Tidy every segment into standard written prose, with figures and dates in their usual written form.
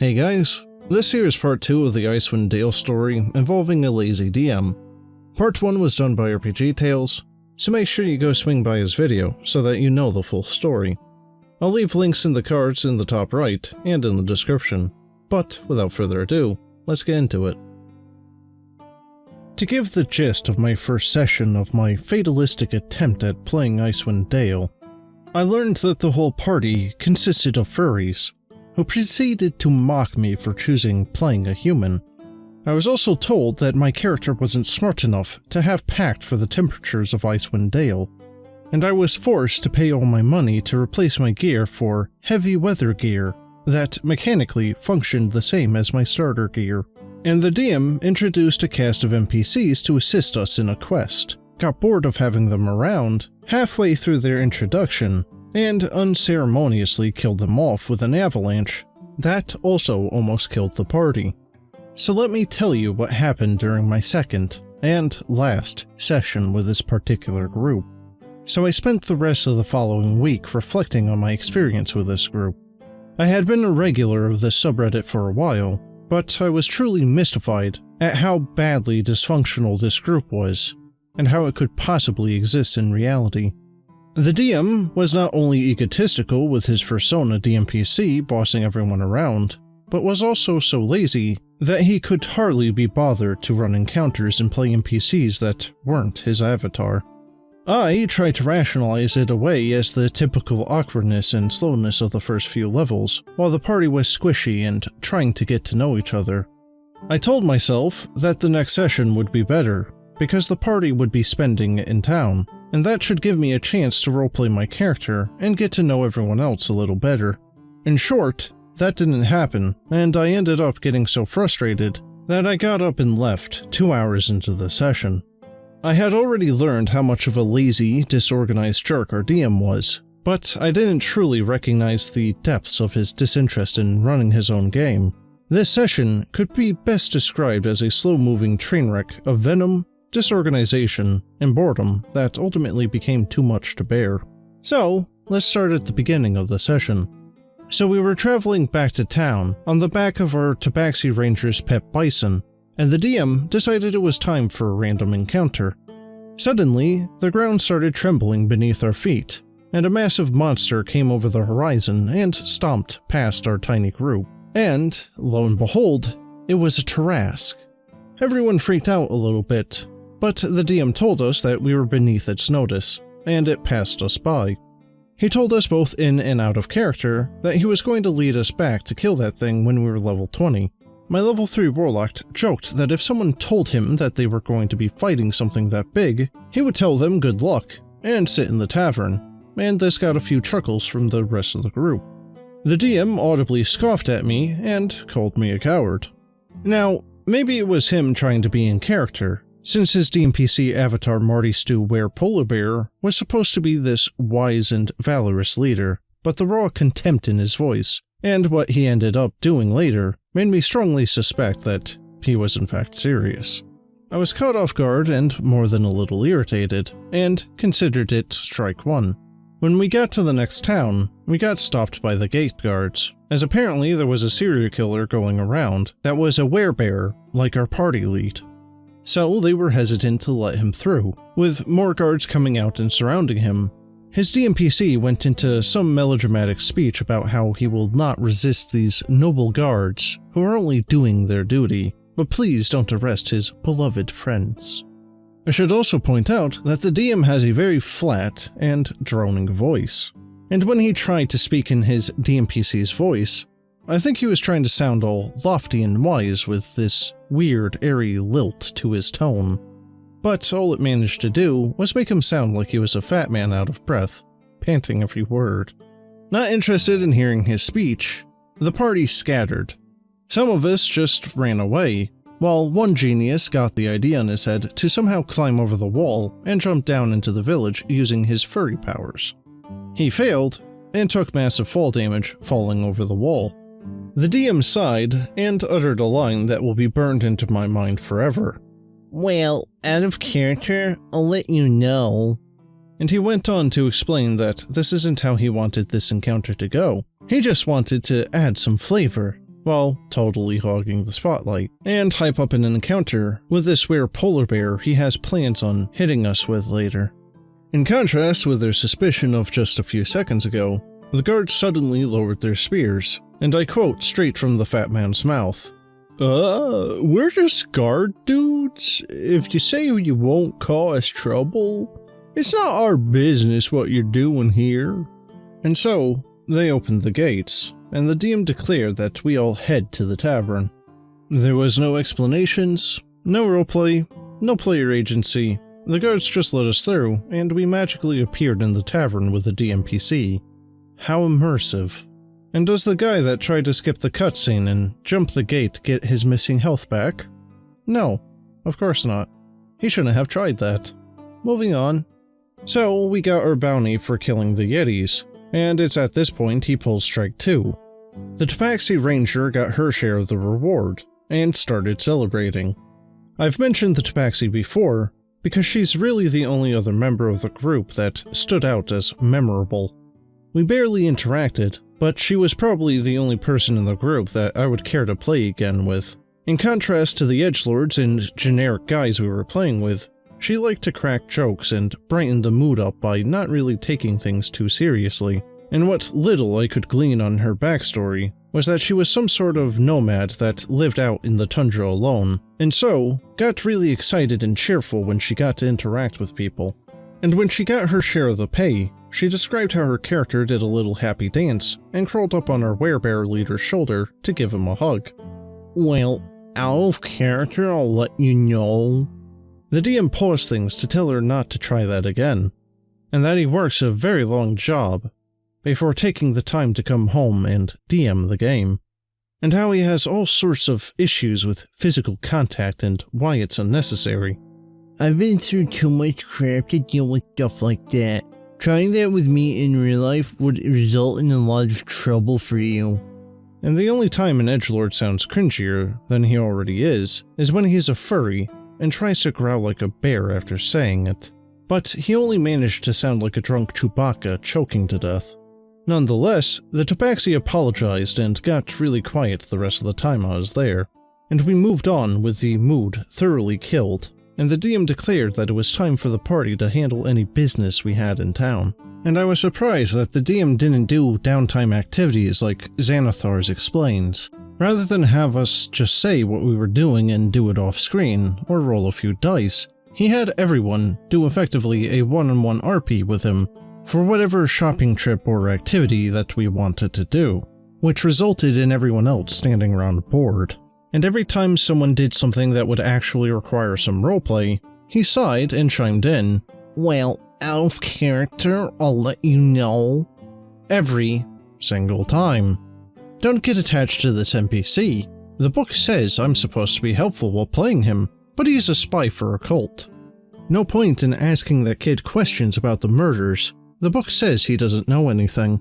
Hey guys, this here is part 2 of the Icewind Dale story involving a lazy DM. Part 1 was done by RPG Tales, so make sure you go swing by his video so that you know the full story. I'll leave links in the cards in the top right and in the description, but without further ado, let's get into it. To give the gist of my first session of my fatalistic attempt at playing Icewind Dale, I learned that the whole party consisted of furries, who proceeded to mock me for choosing playing a human. I was also told that my character wasn't smart enough to have packed for the temperatures of Icewind Dale, and I was forced to pay all my money to replace my gear for heavy weather gear that mechanically functioned the same as my starter gear. And the DM introduced a cast of NPCs to assist us in a quest, got bored of having them around halfway through their introduction, and unceremoniously killed them off with an avalanche that also almost killed the party. So let me tell you what happened during my second and last session with this particular group. So I spent the rest of the following week reflecting on my experience with this group. I had been a regular of this subreddit for a while, but I was truly mystified at how badly dysfunctional this group was, and how it could possibly exist in reality. The DM was not only egotistical with his persona DMPC bossing everyone around, but was also so lazy that he could hardly be bothered to run encounters and play NPCs that weren't his avatar. I tried to rationalize it away as the typical awkwardness and slowness of the first few levels, while the party was squishy and trying to get to know each other. I told myself that the next session would be better, because the party would be spending it in town, and that should give me a chance to roleplay my character and get to know everyone else a little better. In short, that didn't happen, and I ended up getting so frustrated that I got up and left 2 hours into the session. I had already learned how much of a lazy, disorganized jerk our DM was, but I didn't truly recognize the depths of his disinterest in running his own game. This session could be best described as a slow-moving train wreck of venom, disorganization, and boredom that ultimately became too much to bear. So, let's start at the beginning of the session. So we were traveling back to town on the back of our Tabaxi Ranger's pet bison, and the DM decided it was time for a random encounter. Suddenly, the ground started trembling beneath our feet, and a massive monster came over the horizon and stomped past our tiny group. And, lo and behold, it was a Tarrasque. Everyone freaked out a little bit, but the DM told us that we were beneath its notice, and it passed us by. He told us both in and out of character that he was going to lead us back to kill that thing when we were level 20. My level 3 warlock joked that if someone told him that they were going to be fighting something that big, he would tell them good luck and sit in the tavern, and this got a few chuckles from the rest of the group. The DM audibly scoffed at me and called me a coward. Now, maybe it was him trying to be in character, since his DMPC avatar Marty Stu Ware Polar Bear was supposed to be this wise and valorous leader, but the raw contempt in his voice, and what he ended up doing later, made me strongly suspect that he was in fact serious. I was caught off guard and more than a little irritated, and considered it strike one. When we got to the next town, we got stopped by the gate guards, as apparently there was a serial killer going around that was a werebear like our party lead. So they were hesitant to let him through, with more guards coming out and surrounding him. His DMPC went into some melodramatic speech about how he will not resist these noble guards who are only doing their duty, but please don't arrest his beloved friends. I should also point out that the DM has a very flat and droning voice, and when he tried to speak in his DMPC's voice, I think he was trying to sound all lofty and wise with this weird, airy lilt to his tone. But all it managed to do was make him sound like he was a fat man out of breath, panting every word. Not interested in hearing his speech, the party scattered. Some of us just ran away, while one genius got the idea in his head to somehow climb over the wall and jump down into the village using his furry powers. He failed, and took massive fall damage falling over the wall. The DM sighed and uttered a line that will be burned into my mind forever. "Well, out of character, I'll let you know." And he went on to explain that this isn't how he wanted this encounter to go. He just wanted to add some flavor, while totally hogging the spotlight, and hype up an encounter with this weird polar bear he has plans on hitting us with later. In contrast with their suspicion of just a few seconds ago, the guards suddenly lowered their spears, and I quote straight from the fat man's mouth, we're just guard dudes. If you say you won't cause trouble, it's not our business what you're doing here." And so, they opened the gates, and the DM declared that we all head to the tavern. There was no explanations, no roleplay, no player agency. The guards just let us through, and we magically appeared in the tavern with the DMPC. How immersive. And does the guy that tried to skip the cutscene and jump the gate get his missing health back? No, of course not. He shouldn't have tried that. Moving on. So, we got our bounty for killing the Yetis, and it's at this point he pulls strike 2. The Tabaxi Ranger got her share of the reward, and started celebrating. I've mentioned the Tabaxi before, because she's really the only other member of the group that stood out as memorable. We barely interacted, but she was probably the only person in the group that I would care to play again with. In contrast to the edgelords and generic guys we were playing with, she liked to crack jokes and brighten the mood up by not really taking things too seriously. And what little I could glean on her backstory was that she was some sort of nomad that lived out in the tundra alone, and so got really excited and cheerful when she got to interact with people. And when she got her share of the pay, she described how her character did a little happy dance and crawled up on our werebear leader's shoulder to give him a hug. "Well, out of character, I'll let you know." The DM paused things to tell her not to try that again, and that he works a very long job, before taking the time to come home and DM the game, and how he has all sorts of issues with physical contact and why it's unnecessary. "I've been through too much crap to deal with stuff like that. Trying that with me in real life would result in a lot of trouble for you." And the only time an edgelord sounds cringier than he already is when he's a furry and tries to growl like a bear after saying it. But he only managed to sound like a drunk Chewbacca choking to death. Nonetheless, the Tabaxi apologized and got really quiet the rest of the time I was there, and we moved on with the mood thoroughly killed, and the DM declared that it was time for the party to handle any business we had in town. And I was surprised that the DM didn't do downtime activities like Xanathar's explains. Rather than have us just say what we were doing and do it off-screen, or roll a few dice, he had everyone do effectively a one-on-one RP with him for whatever shopping trip or activity that we wanted to do, which resulted in everyone else standing around bored. And every time someone did something that would actually require some roleplay, he sighed and chimed in, "Well, out of character, I'll let you know." Every single time. Don't get attached to this NPC. The book says I'm supposed to be helpful while playing him, but he's a spy for a cult. No point in asking that kid questions about the murders. The book says he doesn't know anything.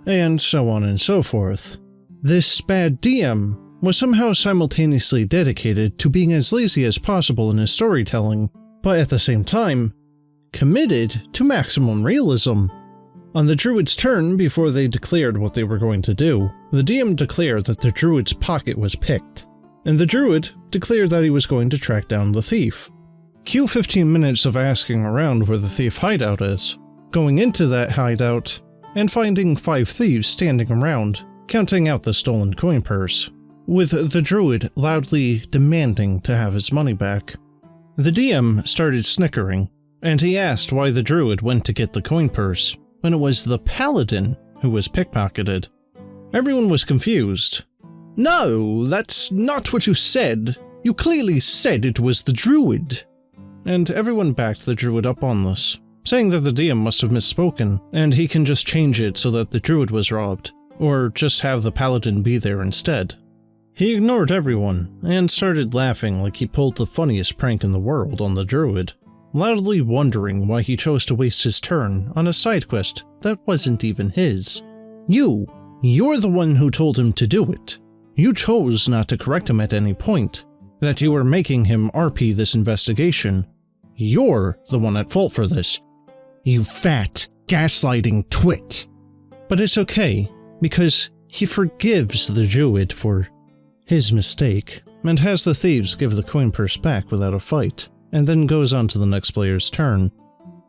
And so on and so forth. This bad DM was somehow simultaneously dedicated to being as lazy as possible in his storytelling, but at the same time, committed to maximum realism. On the druid's turn, before they declared what they were going to do, the DM declared that the druid's pocket was picked, and the druid declared that he was going to track down the thief. Cue 15 minutes of asking around where the thief hideout is, going into that hideout, and finding 5 thieves standing around, counting out the stolen coin purse, with the druid loudly demanding to have his money back. The DM started snickering, and he asked why the druid went to get the coin purse, when it was the paladin who was pickpocketed. Everyone was confused. "No, that's not what you said. You clearly said it was the druid." And everyone backed the druid up on this, saying that the DM must have misspoken, and he can just change it so that the druid was robbed, or just have the paladin be there instead. He ignored everyone, and started laughing like he pulled the funniest prank in the world on the druid, loudly wondering why he chose to waste his turn on a side quest that wasn't even his. You're the one who told him to do it. You chose not to correct him at any point, that you were making him RP this investigation. You're the one at fault for this. You fat, gaslighting twit. But it's okay, because he forgives the druid for his mistake, and has the thieves give the coin purse back without a fight, and then goes on to the next player's turn.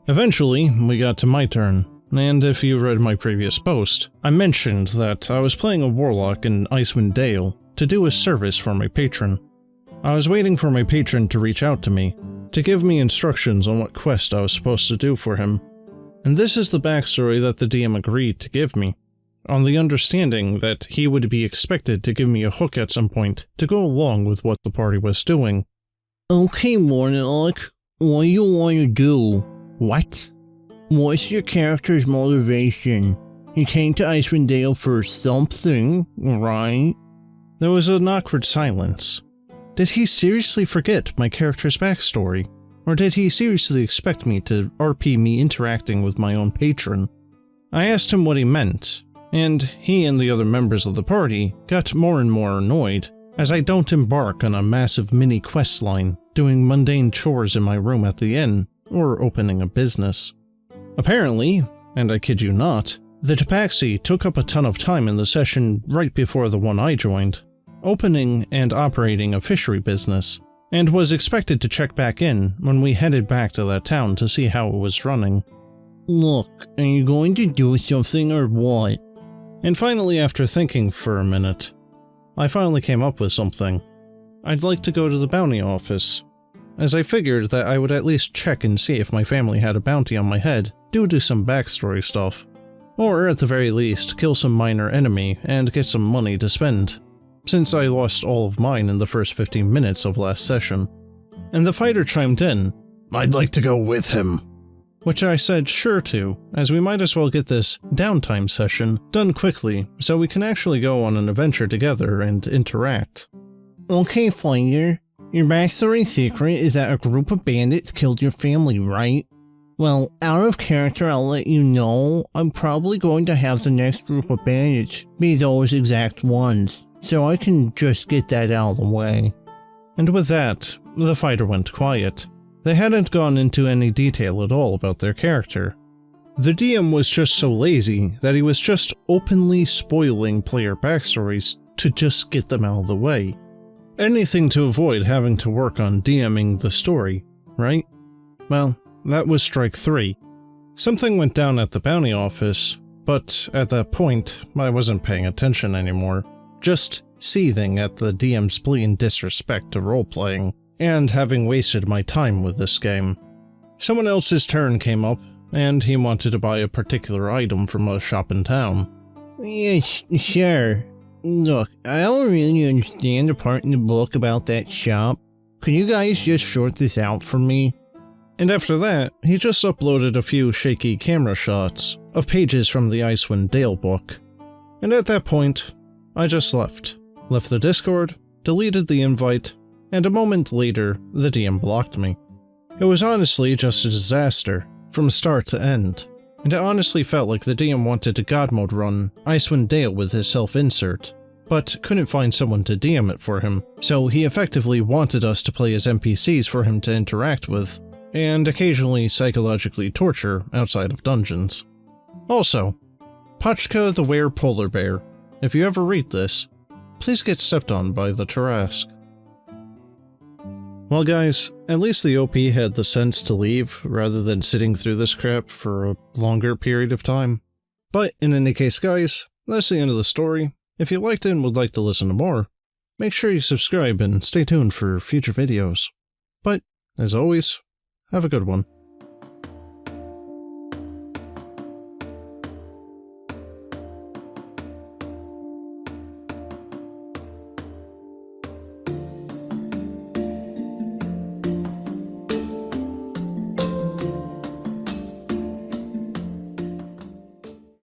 Eventually, we got to my turn, and if you read my previous post, I mentioned that I was playing a warlock in Icewind Dale to do a service for my patron. I was waiting for my patron to reach out to me, to give me instructions on what quest I was supposed to do for him. And this is the backstory that the DM agreed to give me, on the understanding that he would be expected to give me a hook at some point to go along with what the party was doing. Okay, Warlock, what do you want to do? What? What's your character's motivation? He came to Icewind Dale for something, right? There was an awkward silence. Did he seriously forget my character's backstory? Or did he seriously expect me to RP me interacting with my own patron? I asked him what he meant, and he and the other members of the party got more and more annoyed as I don't embark on a massive mini quest line doing mundane chores in my room at the inn or opening a business. Apparently, and I kid you not, the Tabaxi took up a ton of time in the session right before the one I joined, opening and operating a fishery business, and was expected to check back in when we headed back to that town to see how it was running. Look, are you going to do something or what? And finally, after thinking for a minute, I finally came up with something. I'd like to go to the bounty office, as I figured that I would at least check and see if my family had a bounty on my head due to some backstory stuff. Or at the very least, kill some minor enemy and get some money to spend, since I lost all of mine in the first 15 minutes of last session. And the fighter chimed in, "I'd like to go with him," which I said sure to, as we might as well get this downtime session done quickly so we can actually go on an adventure together and interact. Okay, fighter. Your backstory secret is that a group of bandits killed your family, right? Well, out of character, I'll let you know I'm probably going to have the next group of bandits be those exact ones, so I can just get that out of the way. And with that, the fighter went quiet. They hadn't gone into any detail at all about their character. The DM was just so lazy that he was just openly spoiling player backstories to just get them out of the way. Anything to avoid having to work on DMing the story, right? Well, that was strike 3. Something went down at the bounty office, but at that point, I wasn't paying attention anymore, just seething at the DM's blatant disrespect to role-playing, and having wasted my time with this game. Someone else's turn came up, and he wanted to buy a particular item from a shop in town. Yeah, sure. Look, I don't really understand the part in the book about that shop. Could you guys just sort this out for me? And after that, he just uploaded a few shaky camera shots of pages from the Icewind Dale book. And at that point, I just left the Discord, deleted the invite, and a moment later, the DM blocked me. It was honestly just a disaster, from start to end, and it honestly felt like the DM wanted to God mode run Icewind Dale with his self-insert, but couldn't find someone to DM it for him, so he effectively wanted us to play as NPCs for him to interact with, and occasionally psychologically torture outside of dungeons. Also, Pachka the Were Polar Bear, if you ever read this, please get stepped on by the Tarrasque. Well guys, at least the OP had the sense to leave rather than sitting through this crap for a longer period of time. But in any case guys, that's the end of the story. If you liked it and would like to listen to more, make sure you subscribe and stay tuned for future videos. But, as always, have a good one.